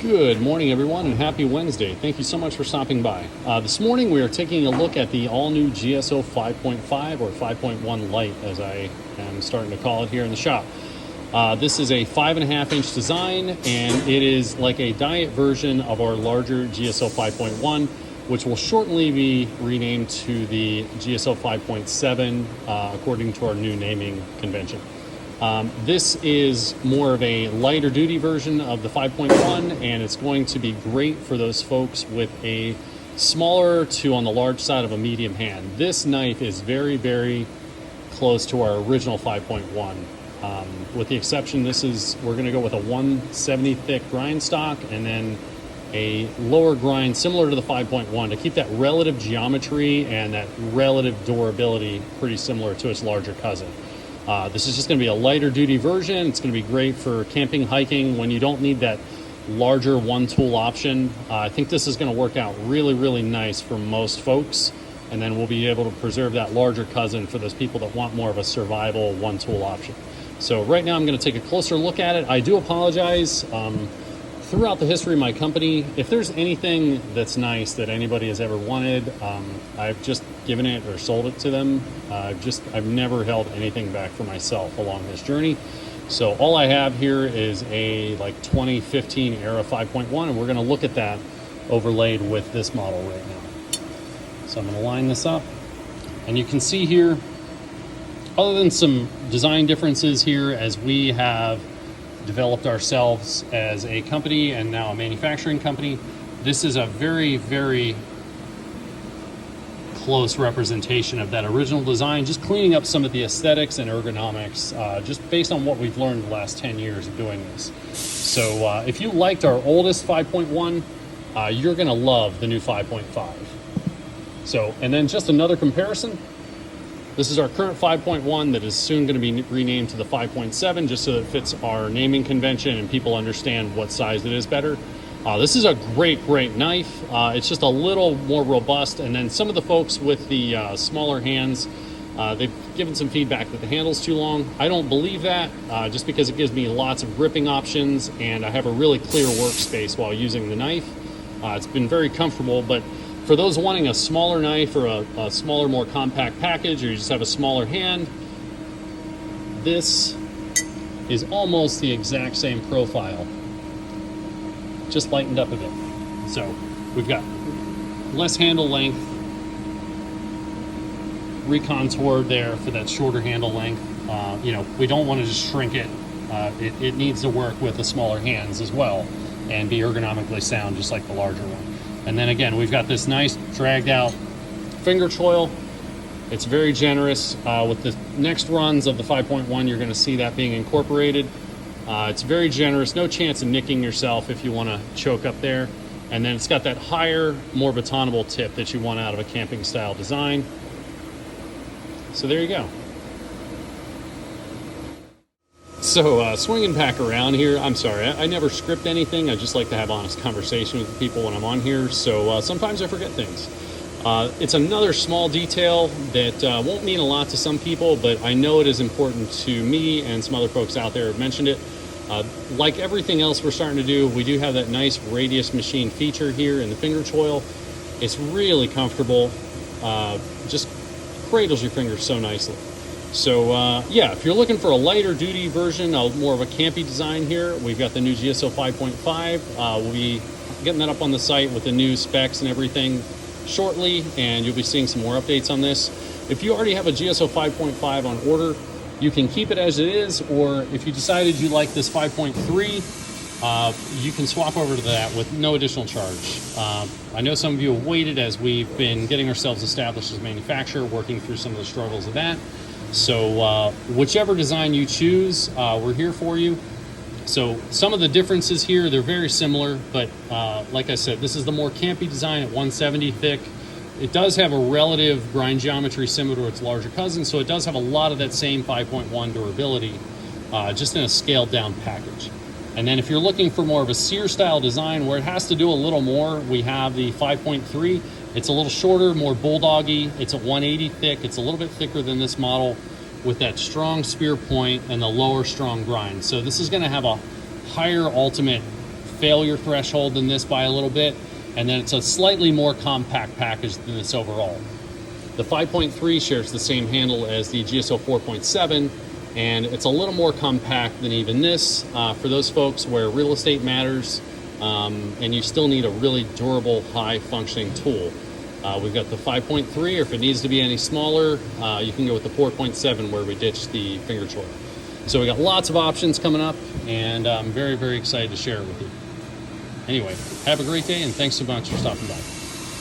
Good morning, everyone, and happy Wednesday. Thank you so much for stopping by. This morning, we are taking a look at the all-new GSO 5.5 or 5.1 Lite, as I am starting to call it here in the shop. This is a 5.5-inch design, and it is like a diet version of our larger GSO 5.1, which will shortly be renamed to the GSO 5.7 according to our new naming convention. This is more of a lighter duty version of the 5.1, and it's going to be great for those folks with a smaller to on the large side of a medium hand. This knife is very, very close to our original 5.1. With the exception, we're going to go with a 170 thick grind stock and then a lower grind similar to the 5.1 to keep that relative geometry and that relative durability pretty similar to its larger cousin. This is just going to be a lighter duty version. It's going to be great for camping, hiking, when you don't need that larger one tool option. I think this is going to work out really, really nice for most folks. And then we'll be able to preserve that larger cousin for those people that want more of a survival one tool option. So right now I'm going to take a closer look at it. I do apologize. Throughout the history of my company, if there's anything that's nice that anybody has ever wanted, I've just given it or sold it to them. I've never held anything back for myself along this journey. So all I have here is a 2015 era 5.1, and we're going to look at that overlaid with this model right now. So I'm going to line this up, and you can see here, other than some design differences here as we have developed ourselves as a company and now a manufacturing company, this is a very, very close representation of that original design, just cleaning up some of the aesthetics and ergonomics just based on what we've learned the last 10 years of doing this. So if you liked our oldest 5.1, you're going to love the new 5.5. So, and then just another comparison, this is our current 5.1 that is soon going to be renamed to the 5.7 just so that it fits our naming convention and people understand what size it is better. This is a great, great knife. It's just a little more robust. And then some of the folks with the smaller hands, they've given some feedback that the handle's too long. I don't believe that just because it gives me lots of gripping options and I have a really clear workspace while using the knife. It's been very comfortable, but for those wanting a smaller knife or a smaller, more compact package, or you just have a smaller hand, this is almost the exact same profile, just lightened up a bit. So we've got less handle length, recontoured there for that shorter handle length. We don't want to just shrink it. It needs to work with the smaller hands as well and be ergonomically sound, just like the larger one. And then again, we've got this nice dragged out finger choil. It's very generous. With the next runs of the 5.1, you're going to see that being incorporated. It's very generous, no chance of nicking yourself if you want to choke up there. And then it's got that higher, more batonable tip that you want out of a camping style design. So there you go. So swinging back around here, I'm sorry, I never script anything. I just like to have honest conversation with people when I'm on here. So sometimes I forget things. It's another small detail that won't mean a lot to some people, but I know it is important to me, and some other folks out there have mentioned it. Like everything else we're starting to do, we do have that nice radius machine feature here in the finger choil. It's really comfortable, just cradles your fingers so nicely. So if you're looking for a lighter duty version of more of a campy design here, we've got the new GSO 5.5. We'll be getting that up on the site with the new specs and everything shortly, and you'll be seeing some more updates on this. If you already have a GSO 5.5 on order, you can keep it as it is, or if you decided you like this 5.3, you can swap over to that with no additional charge. I know some of you have waited as we've been getting ourselves established as a manufacturer, working through some of the struggles of that. So whichever design you choose, we're here for you. So some of the differences here, they're very similar, but like I said, this is the more campy design at 170 thick. It does have a relative grind geometry similar to its larger cousin, so it does have a lot of that same 5.1 durability, just in a scaled down package. And then if you're looking for more of a sear style design where it has to do a little more, we have the 5.3. It's a little shorter, more bulldoggy. It's a 180 thick. It's a little bit thicker than this model with that strong spear point and the lower strong grind. So this is going to have a higher ultimate failure threshold than this by a little bit, and then it's a slightly more compact package than this overall. The 5.3 shares the same handle as the GSO 4.7, and it's a little more compact than even this for those folks where real estate matters and you still need a really durable, high-functioning tool. We've got the 5.3, or if it needs to be any smaller, you can go with the 4.7 where we ditched the finger choil. So we got lots of options coming up, and I'm very, very excited to share it with you. Anyway, have a great day, and thanks so much for stopping by.